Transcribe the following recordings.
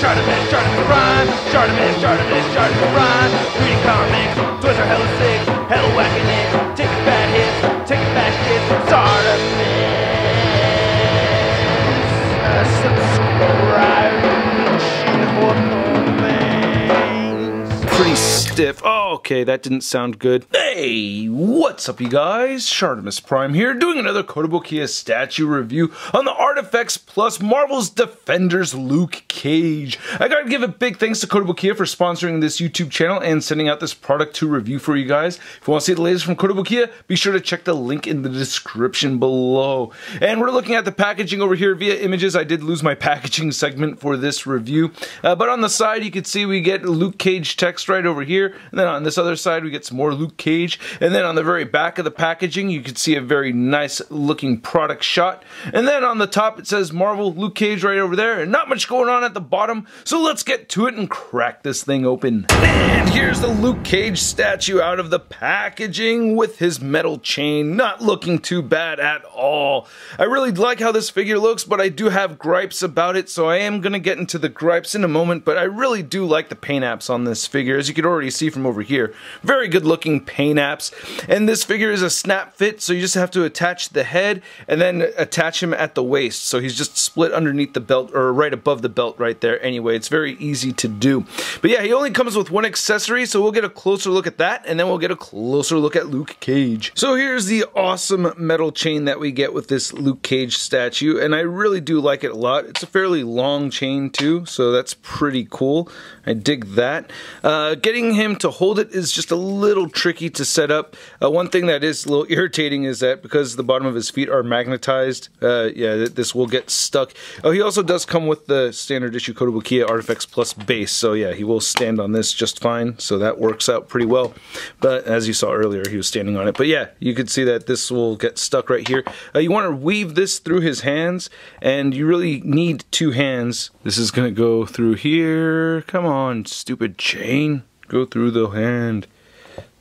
ShartimusPrime. Reading comics, toys are hella sick, hella whacking it, taking bad hits, taking bad shit. Subscribe. Pretty stiff. Oh, okay, that didn't sound good. Hey, what's up, you guys? ShartimusPrime here, doing another Kotobukiya statue review on the ArtFX Plus Marvel's Defenders Luke Cage. I gotta give a big thanks to Kotobukiya for sponsoring this YouTube channel and sending out this product to review for you guys. If you want to see the latest from Kotobukiya, be sure to check the link in the description below. And we're looking at the packaging over here via images. I did lose my packaging segment for this review, but on the side you can see we get Luke Cage text right over here, and then on this other side we get some more Luke Cage, and then on the very back of the packaging you can see a very nice looking product shot, and then on the top it says Marvel Luke Cage right over there, and not much going on at the bottom, so let's get to it and crack this thing open. And here's the Luke Cage statue out of the packaging with his metal chain, not looking too bad at all. I really like how this figure looks, but I do have gripes about it, so I am going to get into the gripes in a moment, but I really do like the paint apps on this figure, as you can already see from over here. Very good looking paint apps, and this figure is a snap fit, so you just have to attach the head and then attach him at the waist, so he's just split underneath the belt, or right above the belt right there. Anyway, it's very easy to do. But yeah, he only comes with one accessory, so we'll get a closer look at that, and then we'll get a closer look at Luke Cage. So here's the awesome metal chain that we get with this Luke Cage statue, and I really do like it a lot. It's a fairly long chain too, so that's pretty cool. I dig that. Getting him to hold it is just a little tricky to set up. One thing that is a little irritating is that because the bottom of his feet are magnetized, yeah, this will get stuck. Oh, he also does come with the standard issue Kotobukiya ArtFX Plus base, so yeah, he will stand on this just fine, so that works out pretty well. But as you saw earlier, he was standing on it. But yeah, you can see that this will get stuck right here. You want to weave this through his hands, and you really need two hands. This is going to go through here. Come on, stupid chain. Go through the hand.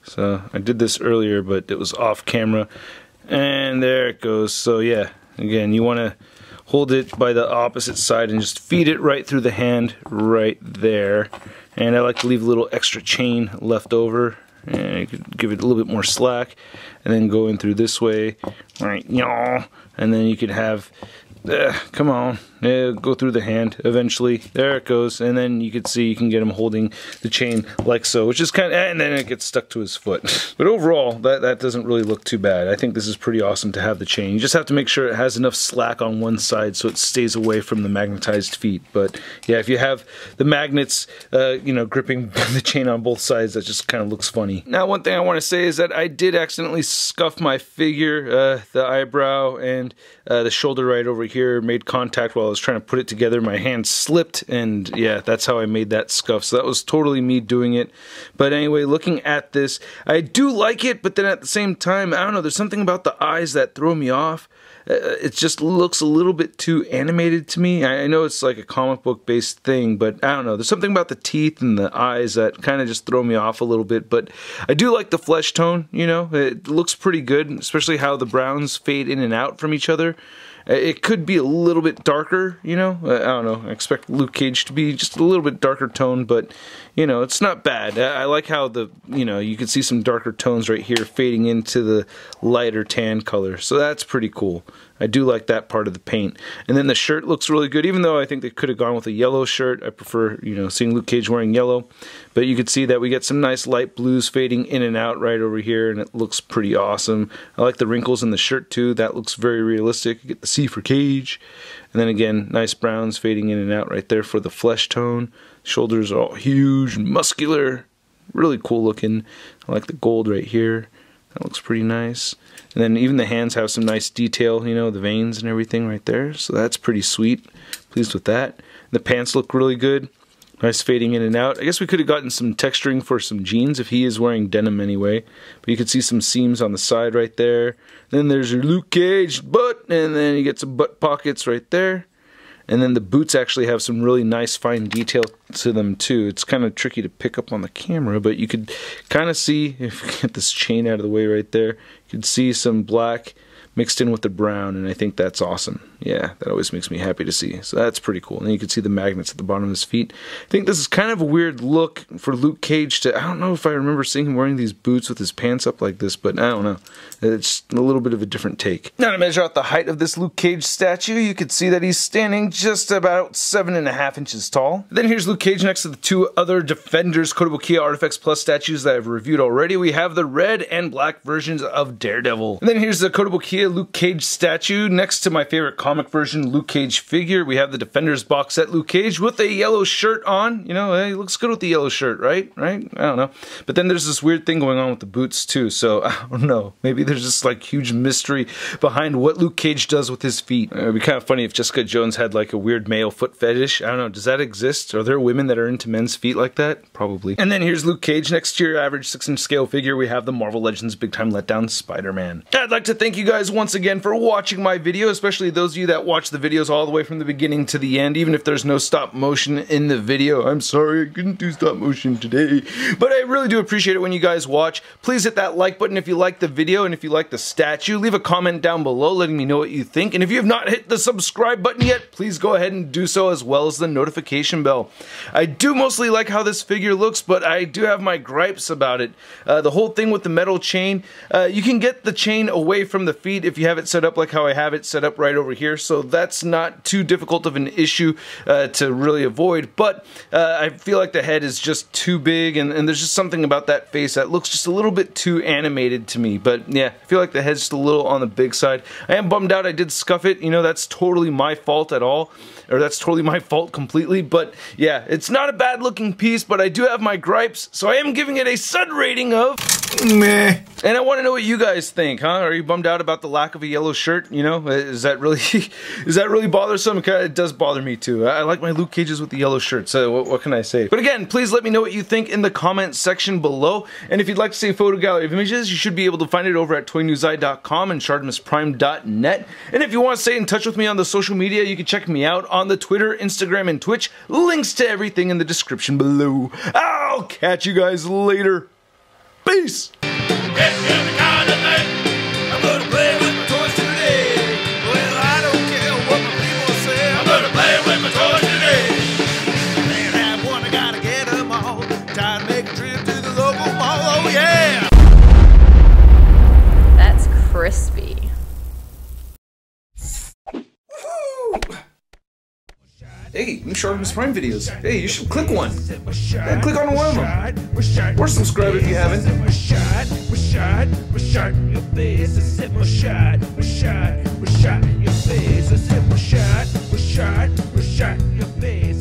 So I did this earlier, but it was off camera. And there it goes. So yeah, again, you want to hold it by the opposite side and just feed it right through the hand right there. And I like to leave a little extra chain left over, and you could give it a little bit more slack, and then go in through this way, right, and then you could have, come on, go through the hand eventually. There it goes, and then you can see you can get him holding the chain like so, which is kind of, and then it gets stuck to his foot. But overall, that doesn't really look too bad. I think this is pretty awesome to have the chain. You just have to make sure it has enough slack on one side so it stays away from the magnetized feet. But yeah, if you have the magnets, gripping the chain on both sides, that just kind of looks funny. Now, one thing I want to say is that I did accidentally scuff my figure. The eyebrow and the shoulder right over here made contact while I was trying to put it together. My hand slipped, and yeah, that's how I made that scuff. So that was totally me doing it. But anyway, looking at this, I do like it, but then at the same time, I don't know, there's something about the eyes that throw me off. It just looks a little bit too animated to me. I know it's like a comic book based thing, but I don't know, there's something about the teeth and the eyes that kind of just throw me off a little bit. But I do like the flesh tone, it looks pretty good, especially how the browns fade in and out from each other. It could be a little bit darker, I don't know. I expect Luke Cage to be just a little bit darker tone, but, it's not bad. I like how you can see some darker tones right here fading into the lighter tan color, so that's pretty cool. I do like that part of the paint. And then the shirt looks really good, even though I think they could have gone with a yellow shirt. I prefer, seeing Luke Cage wearing yellow. But you can see that we get some nice light blues fading in and out right over here, and it looks pretty awesome. I like the wrinkles in the shirt too. That looks very realistic. You get the C for Cage. And then again, nice browns fading in and out right there for the flesh tone. Shoulders are all huge, muscular, really cool looking. I like the gold right here. That looks pretty nice. And then even the hands have some nice detail, the veins and everything right there. So that's pretty sweet. Pleased with that. The pants look really good. Nice fading in and out. I guess we could have gotten some texturing for some jeans if he is wearing denim anyway. But you can see some seams on the side right there. Then there's your Luke Cage butt, and then you get some butt pockets right there. And then the boots actually have some really nice fine detail to them too. It's kind of tricky to pick up on the camera, but you could kind of see, if you get this chain out of the way right there, you could see some black mixed in with the brown, and I think that's awesome. Yeah, that always makes me happy to see. So that's pretty cool. And you can see the magnets at the bottom of his feet. I think this is kind of a weird look for Luke Cage to, I don't know if I remember seeing him wearing these boots with his pants up like this, but I don't know. It's a little bit of a different take. Now to measure out the height of this Luke Cage statue, you can see that he's standing just about 7.5 inches tall. Then here's Luke Cage next to the two other Defenders Kotobukiya ArtFX Plus statues that I've reviewed already. We have the red and black versions of Daredevil. And then here's the Kotobukiya Luke Cage statue next to my favorite comic version Luke Cage figure. We have the Defenders box set Luke Cage with a yellow shirt on. You know, he looks good with the yellow shirt, right? I don't know. But then there's this weird thing going on with the boots too, so I don't know. Maybe there's just like huge mystery behind what Luke Cage does with his feet. It'd be kind of funny if Jessica Jones had like a weird male foot fetish. I don't know, does that exist? Are there women that are into men's feet like that? Probably. And then here's Luke Cage next to your average 6-inch scale figure. We have the Marvel Legends Big Time Letdown Spider-Man. I'd like to thank you guys once again for watching my video, especially those of you that watch the videos all the way from the beginning to the end, even if there's no stop motion in the video. I'm sorry I couldn't do stop motion today, but I really do appreciate it when you guys watch. Please hit that like button if you like the video, and if you like the statue, leave a comment down below letting me know what you think. And if you have not hit the subscribe button yet, please go ahead and do so, as well as the notification bell. I do mostly like how this figure looks, but I do have my gripes about it. The whole thing with the metal chain, you can get the chain away from the feet if you have it set up like how I have it set up right over here, so that's not too difficult of an issue to really avoid, but I feel like the head is just too big, and there's just something about that face that looks just a little bit too animated to me. But yeah, I feel like the head's just a little on the big side. I am bummed out I did scuff it, you know, that's totally my fault at all, or that's totally my fault completely. But yeah, it's not a bad looking piece, but I do have my gripes, so I am giving it a SUD rating of meh. And I want to know what you guys think, huh? Are you bummed out about the lack of a yellow shirt? You know, is that really bothersome? It does bother me too. I like my Luke Cages with the yellow shirt, so what can I say? But again, please let me know what you think in the comment section below. And if you'd like to see a photo gallery of images, you should be able to find it over at toynewseye.com and ShartimusPrime.net. And if you want to stay in touch with me on the social media, you can check me out on the Twitter, Instagram, and Twitch. Links to everything in the description below. I'll catch you guys later. Peace! That's crispy. Hey, new ShartimusPrime videos. Hey, you should click one. Yeah, click on one of them. Or subscribe if you haven't. Your face.